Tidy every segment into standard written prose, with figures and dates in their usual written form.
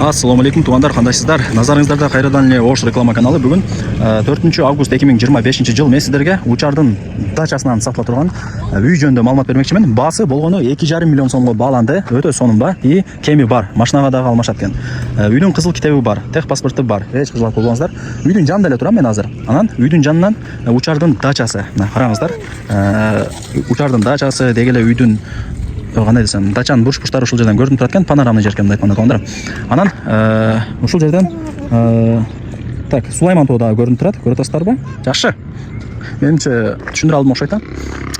Assalamu alaikum туғандар, қандайсыздар? Назарыңыздарда қайрадан Ош реклама каналы. Бүгін 4 август 2025 жыл мен сіздерге Учардың дачасынан сатылып тұрған үй жөнінде маалымат бермекшімін. Басы болғаны 2,5 миллион сомға бағаланды. Өте сонымба и кеми бар. Машинаға дағы алмашат екен. Үйдің қызыл кітабы бар, тех паспорты бар. Еш қыжлап болғаныздар. Үйдің жанында эле тұрам мен азыр. Анан үйдің жанынан Учардың дачасы. Қараңыздар. Учардың дачасы дегеле үйдің қандай десем, дачаның бұрыш-бұрыштары ушул жерден көрініп тұрат екен, панорамный жер екен айтқанда туғандар. Анан ушул жерден так Сулайман тоуда көрініп тұрат, көріп атасыздар ба? Жақсы. Менимче түшүндүрө алдым окшойт.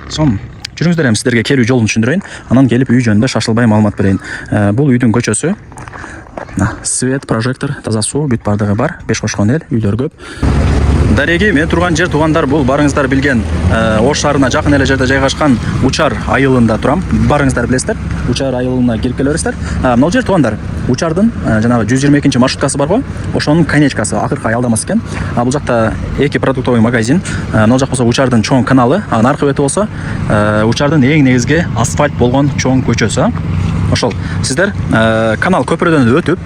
Сом жүрүңүздөр, эми сиздерге келүү жолун түшүндүрөйүн. Анан келип үй жөнүндө шашылбай маалымат берейин. Бул үйдүн көчөсү. Свет, прожектор, таза суу, бүт бардыгы бар. 5 кошкон эл, үйлөр көп. Дареги, мен турган жер туғандар, бұл барыңыздар билген Ош шаарына жакын эле жерде жайгашкан Учар айылында турам. Барыңыздар билесиздер. Учар айылына кирип келе бересиздер. Мына жер туғандар. Учардын жанагы 122 маршруткасы бар го. Ошонун конечкасы, акыркы аялдамасы экен. Бул жакта эки продуктовый магазин. Мына жак болсо Учардын чоң каналы, наркы бети болсо Учардын эң негизги асфальт болгон чоң көчөсү. Ошол сиздер канал көпүрөдөн өтүп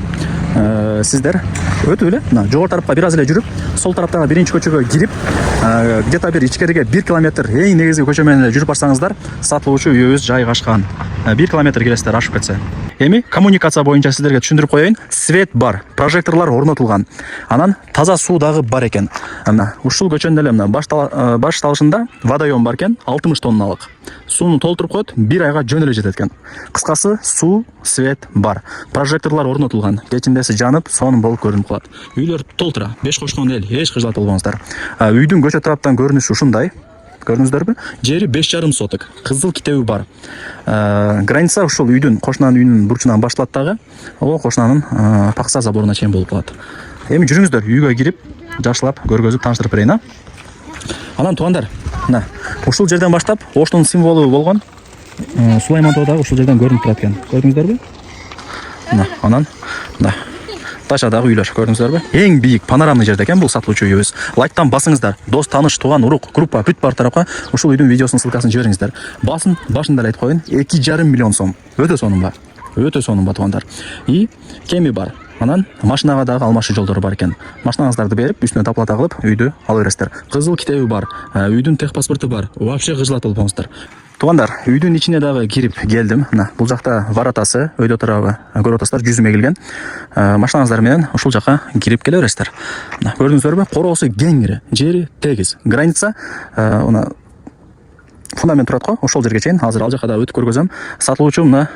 сиздер өтүп эле жогору тарапка бир аз эле жүрүп, сол тараптагы биринчи көчөгө кирип, где-то бир ичкериге 1 километр эң негизги көчө менен жүрүп барсаңыздар, сатылуучу үйүбүз жайгашкан. 1 километр келесиздер ашып кетсе. Эми коммуникация боюнча сиздерге түшүндүрүп коеюн. Свет бар, прожекторлор орнотулган. Анан таза суу дагы бар экен. Мына ушул көчөнүн эле баш талышында водоем бар экен, 60 тонналык. Сууну толтуруп коет, 1 айга жөн эле жетет экен. Кыскасы суу, свет бар. Прожекторлор орнотулган. Кечиндеси жанып, сонун болуп көрүнүп калат. Үйлөр толтура, 5 кошкон эл, эч кыжлат болбоңуздар. Үйдүн көчө тараптан көрүнүшү ушундай. Көрдүңүздөрбү? Жери 5,5 соток. Кызыл китеби бар. Граница ушул үйдүн, кошунанын үйүнүн бурчунан башталат дагы. О, кошунанын пакса заборуна чейин болуп калат. Эми жүрүңүздөр, үйгө кирип, жакшылап көргөзүп тааныштырып берейин. Анан тугандар, мына ушул жерден баштап Оштун символу болгон Сулайман тоодагы ушул жерден көрүнүп турат экен. Көрдүңүздөрбү? Мына, анан мына дачадагы үйлөр көрдүңүздөрбү? Эң бийик панорамный жерде экен бул сатылуучу үйүбүз. Лайктан басыңыздар. Дос, таныш, туган, урук, группа бүт бар тарапка ушул үйдүн видеосунун ссылкасын жибериңиздер. Басын башында эле айтып коеюн, 2,5 миллион сом. Өтө сонун ба тугандар. И кеми бар. Анан машинага дагы алмашы жолдору бар экен. Машинаңыздарды берип, үстүнө таплата кылып үйдү ала бересиздер. Кызыл китеби бар, үйдүн тех паспорту бар. Вообще кыжлат болбоңуздар. Тугандар, үйдүн ичине дагы кирип келдим. Мына бул жакта воротасы, өйдө тарабы көрүп атасыздар, жүзүмө келген. Машинаңыздар менен ушул жака кирип келе бересиздер. Мына көрдүңүздөрбү? Короосу кеңири, жери тегиз. Граница мына фундамент турат го, ошол жерге чейин. Азыр ал жака да өтүп көргөзөм. Сатылуучу мына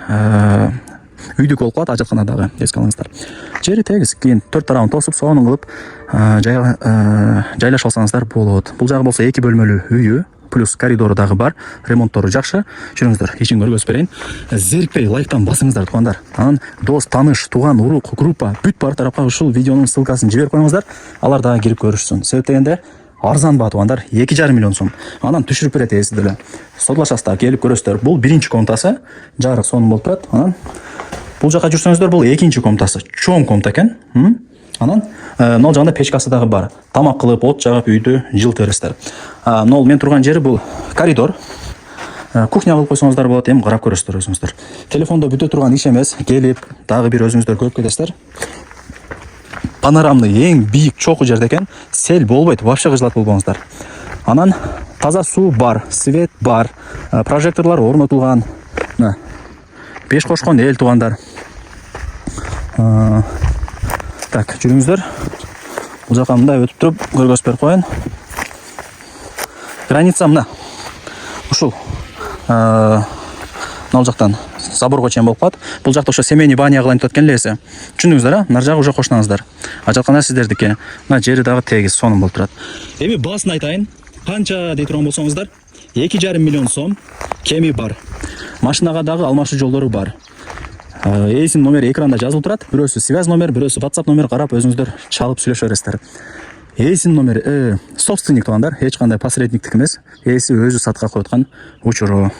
үйдүк болуп калат, ажатканадагы эске алыңыздар. Жери тегиз, кийин 4 тарабын тосуп, сонун кылып жайлашып алсаңыздар болот. Бул жагы болсо 2 бөлмөлүү үйү, плюс коридору дагы бар, ремонттору жакшы. Жүрүңүздөр, ичин көргөзүп берейин. Зерикпей лайктан басыңыздар тугандар. Анан дос, таныш, туган, урук, группа бүт бар тарапка ушул видеонун ссылкасын жиберип коюңуздар. Алар дагы кирип көрүшсүн. Себеп дегенде арзан ба тугандар, 2,5 миллион сом. Анан түшүрүп берет эсиздер эле. Содлашасыздар, келип көрөсүздөр. Бул биринчи комнатасы, жарык сонун болуп турат. Анан бул жака жүрсөңүздөр, бул экинчи комнатасы. Чоң комната экен. Анан нол жагында печкасы дагы бар. Тамак кылып, от жагып үйдү жылытып бересиздер. Нол мен турган жери бул коридор. Кухня кылып койсоңуздар болот, эми карап көрөсүздөр өзүңүздөр. Телефондо бүтө турган иш эмес, келип дагы бир өзүңүздөр көрүп кетесиздер. Панорамный эң бийик чокуу жерде экен, сел болбойт, вообще кыжлат болбоңуздар. Анан таза суу бар, свет бар, прожекторлор орнотулган. 5 кошкон эл тугандар. Так, жүрүңүздөр. Бул жака мындай өтүп туруп көргөзүп берип коеюн. Граница мына. Ушул мына жактан заборго чейин болуп калат. Бул жакта ошо семейный баня кылайын деп аткан элеси. Түшүндүңүздөр, нар жагы уже кошунаңыздар. Ажаткана сиздердики. Мына жери дагы тегиз, сонун болуп турат. Эми баасын айтайын. Канча дей турган болсоңуздар, 2,5 миллион сом кеми бар. Машинага дагы алмашы жолдору бар. Эсин номери экранда жазылып турат. Бирөөсү связь номер, бирөөсү WhatsApp номер карап өзүңүздөр чалып сүйлөшө бересиздер. Эсин номери собственник тугандар, эч кандай посредниктик эмес. Эси өзү сатка коюп аткан учуру.